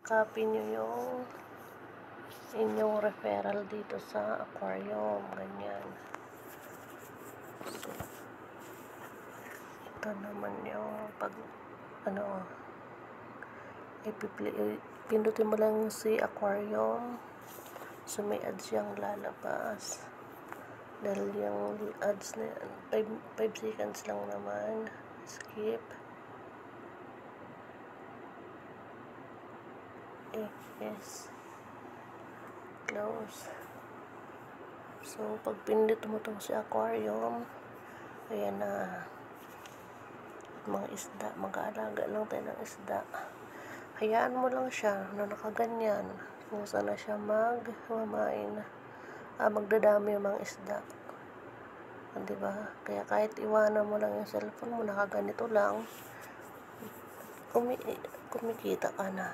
Copy nyo yung inyong referral dito sa aquarium, ganyan. So, ito naman yung pag pindutin mo lang si aquarium, so may ads yung lalabas. Dahil yung ads na yan 5 seconds lang naman. Skip. Yes. Close. So pag pinindot mo itong si aquarium, ayan na mga isda, mag-aalaga lang tayo ng isda. Hayaan mo lang siya na nakaganyan kung saan na siya magmamain, magdadami yung mga isda, diba? Kaya kahit iwanan mo lang yung cellphone mo, nakaganito lang, kumikita ka na.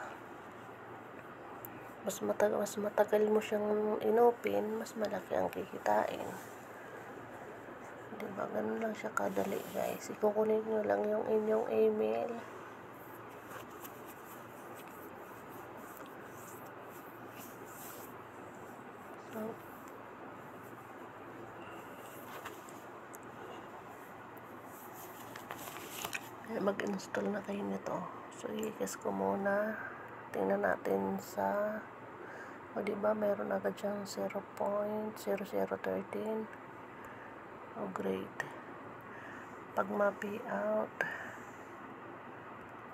Mas matagal mo siyang inopen, mas malaki ang kikitain. Diba? Ganun lang siya kadali, guys. Ikukunin nyo lang yung inyong email. So, mag-install na kayo nito. So, i-guess ko muna. Tingnan natin sa diba, meron agad siyang 0.0013. Oh, great. Pag ma-pay out,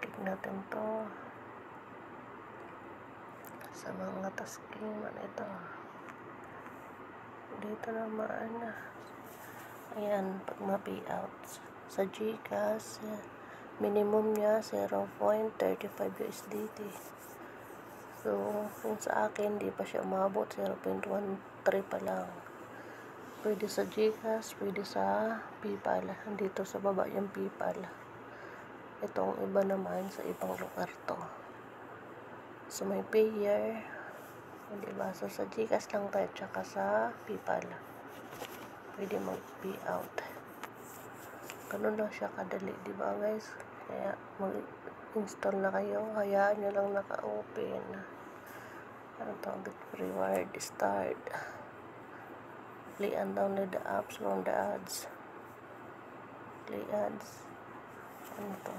click natin to sa mga tasking man ito. Dito naman, ayan, pag ma-pay out sa GCash, minimum niya 0.35 USDT. So, kung sa akin, di pa siya umabot, 0.13 pa lang. Pwede sa GCash, pwede sa PayPal. Dito sa baba yung PayPal. Itong iba naman sa ibang lugar to. So, may payer. Diba? So, sa GCash lang tayo, tsaka sa PayPal. Pwede mag-pay out. Ganun lang siya kadali, diba guys? Kaya, mag-install na kayo. Hayaan nyo lang naka-open. Ano to? Get reward. Start. Play and download the apps from the ads. Play ads. Ano to?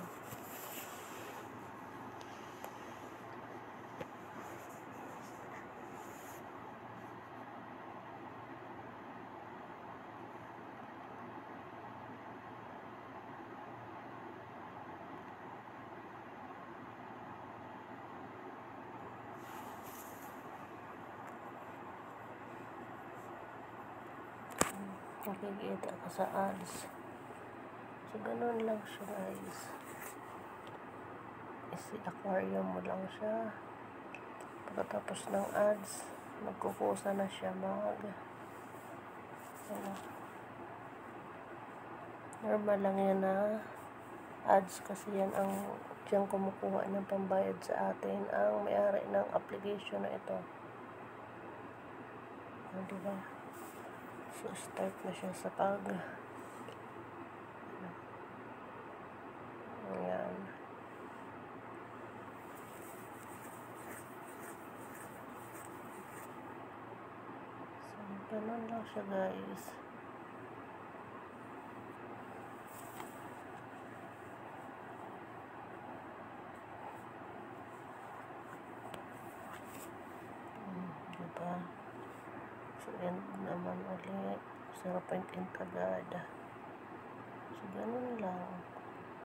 Makikita ka sa ads. So, ganun lang siya, guys. Isi-aquarium mo lang siya. Pagkatapos ng ads, magkukusa na siya normal lang yan na ads, kasi yan ang diyang kumukuha ng pambayad sa atin, ang may-ari ng application na ito. Diba? So, start na siya sa ayan. So, ganun lang siya, guys. Diba? So, end naman ulit. 0.8 agad. So, ganun lang.